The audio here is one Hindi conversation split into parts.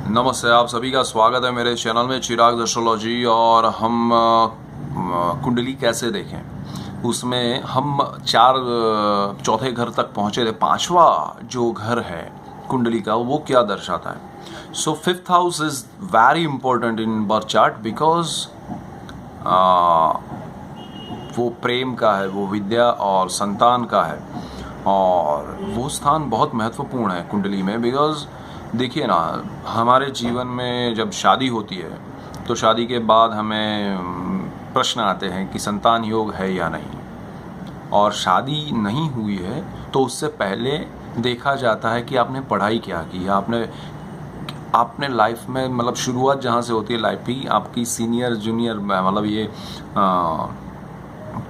नमस्ते, आप सभी का स्वागत है मेरे चैनल में चिराग एस्ट्रोलॉजी। और हम कुंडली कैसे देखें उसमें हम चौथे घर तक पहुंचे थे। पांचवा जो घर है कुंडली का वो क्या दर्शाता है। So fifth house is very important in birth chart because वो प्रेम का है, वो विद्या और संतान का है, और वो स्थान बहुत महत्वपूर्ण है कुंडली में। बिकॉज देखिए ना, हमारे जीवन में जब शादी होती है तो शादी के बाद हमें प्रश्न आते हैं कि संतान योग है या नहीं। और शादी नहीं हुई है तो उससे पहले देखा जाता है कि आपने पढ़ाई क्या की है, आपने लाइफ में, मतलब शुरुआत जहाँ से होती है लाइफ की, आपकी सीनियर जूनियर, मतलब ये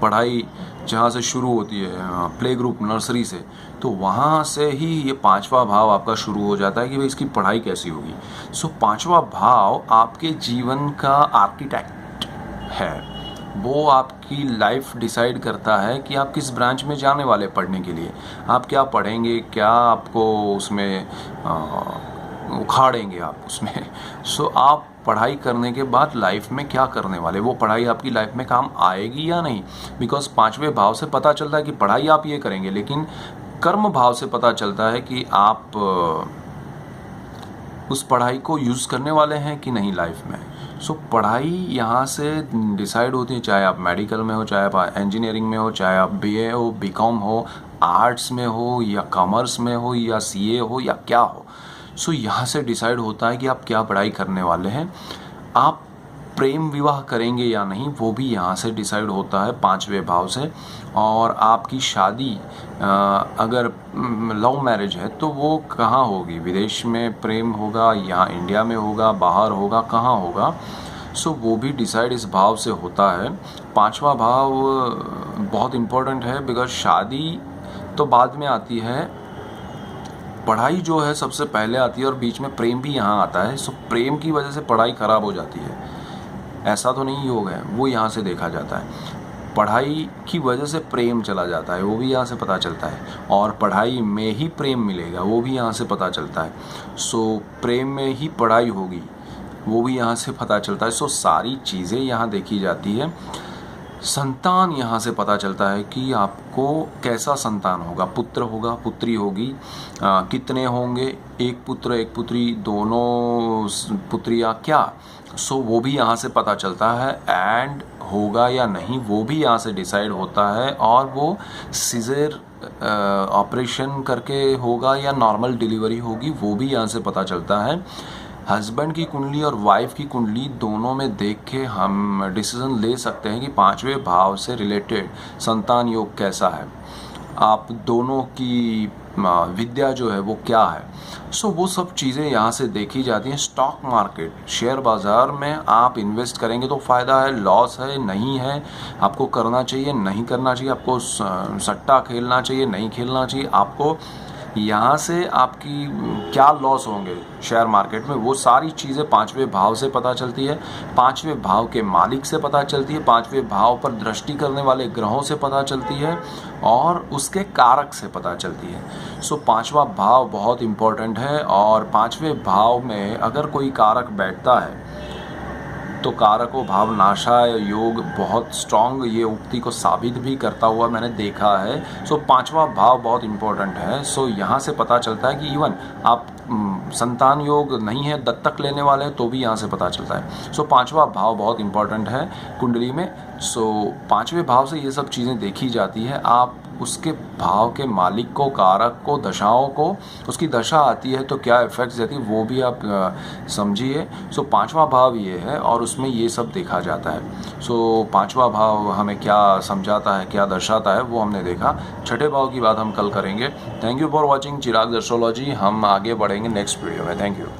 पढ़ाई जहाँ से शुरू होती है, प्ले ग्रुप नर्सरी से, तो वहाँ से ही ये पांचवा भाव आपका शुरू हो जाता है कि भाई इसकी पढ़ाई कैसी होगी। सो पांचवा भाव आपके जीवन का आर्किटेक्ट है, वो आपकी लाइफ डिसाइड करता है कि आप किस ब्रांच में जाने वाले पढ़ने के लिए, आप क्या पढ़ेंगे, क्या आपको उसमें उखाड़ेंगे आप उसमें। सो आप पढ़ाई करने के बाद लाइफ में क्या करने वाले, वो पढ़ाई आपकी लाइफ में काम आएगी या नहीं। बिकॉज पांचवें भाव से पता चलता है कि पढ़ाई आप ये करेंगे, लेकिन कर्म भाव से पता चलता है कि आप उस पढ़ाई को यूज़ करने वाले हैं कि नहीं लाइफ में। सो पढ़ाई यहाँ से डिसाइड होती है, चाहे आप मेडिकल में हो, चाहे आप इंजीनियरिंग में हो, चाहे आप बीए हो, बीकॉम हो, आर्ट्स में हो, या कॉमर्स में हो, या सीए हो, या क्या हो। सो यहाँ से डिसाइड होता है कि आप क्या पढ़ाई करने वाले हैं। आप प्रेम विवाह करेंगे या नहीं वो भी यहाँ से डिसाइड होता है पांचवें भाव से। और आपकी शादी अगर लव मैरिज है तो वो कहाँ होगी, विदेश में प्रेम होगा, यहाँ इंडिया में होगा, बाहर होगा, कहाँ होगा। सो वो भी डिसाइड इस भाव से होता है। पांचवा भाव बहुत इम्पोर्टेंट है बिकॉज शादी तो बाद में आती है, पढ़ाई जो है सबसे पहले आती है, और बीच में प्रेम भी यहाँ आता है। सो प्रेम की वजह से पढ़ाई खराब हो जाती है, ऐसा तो नहीं योग है, वो यहाँ से देखा जाता है। पढ़ाई की वजह से प्रेम चला जाता है, वो भी यहाँ से पता चलता है। और पढ़ाई में ही प्रेम मिलेगा, वो भी यहाँ से पता चलता है। सो प्रेम में ही पढ़ाई होगी, वो भी यहाँ से पता चलता है। सो सारी चीज़ें यहाँ देखी जाती है। संतान यहाँ से पता चलता है कि आपको कैसा संतान होगा, पुत्र होगा, पुत्री होगी, कितने होंगे, एक पुत्र एक पुत्री, दोनों पुत्रियाँ, क्या। सो वो भी यहाँ से पता चलता है। एंड होगा या नहीं वो भी यहाँ से डिसाइड होता है। और वो सीजर ऑपरेशन करके होगा या नॉर्मल डिलीवरी होगी वो भी यहाँ से पता चलता है। हस्बैंड की कुंडली और वाइफ की कुंडली दोनों में देख के हम डिसीजन ले सकते हैं कि पांचवें भाव से रिलेटेड संतान योग कैसा है, आप दोनों की विद्या जो है वो क्या है। सो वो सब चीज़ें यहाँ से देखी जाती हैं। स्टॉक मार्केट, शेयर बाज़ार में आप इन्वेस्ट करेंगे तो फ़ायदा है, लॉस है, नहीं है, आपको करना चाहिए, नहीं करना चाहिए, आपको सट्टा खेलना चाहिए, नहीं खेलना चाहिए, आपको यहाँ से आपकी क्या लॉस होंगे शेयर मार्केट में, वो सारी चीज़ें पांचवें भाव से पता चलती है। पांचवें भाव के मालिक से पता चलती है, पांचवें भाव पर दृष्टि करने वाले ग्रहों से पता चलती है, और उसके कारक से पता चलती है। सो पांचवा भाव बहुत इम्पोर्टेंट है। और पांचवें भाव में अगर कोई कारक बैठता है तो कारको भाव नाशा योग बहुत स्ट्रॉन्ग, ये उक्ति को साबित भी करता हुआ मैंने देखा है। सो पांचवा भाव बहुत इम्पोर्टेंट है। सो यहाँ से पता चलता है कि इवन आप संतान योग नहीं है, दत्तक लेने वाले हैं, तो भी यहाँ से पता चलता है। सो पांचवा भाव बहुत इम्पोर्टेंट है कुंडली में। सो पांचवें भाव से ये सब चीज़ें देखी जाती है। आप उसके भाव के मालिक को, कारक को, दशाओं को, उसकी दशा आती है तो क्या इफेक्ट्स देती है वो भी आप समझिए। सो पांचवा भाव ये है और उसमें ये सब देखा जाता है। सो पांचवा भाव हमें क्या समझाता है, क्या दर्शाता है, वो हमने देखा। छठे भाव की बात हम कल करेंगे। Thank you for watching Chirag astrology. हम आगे बढ़ेंगे नेक्स्ट वीडियो में। Thank you.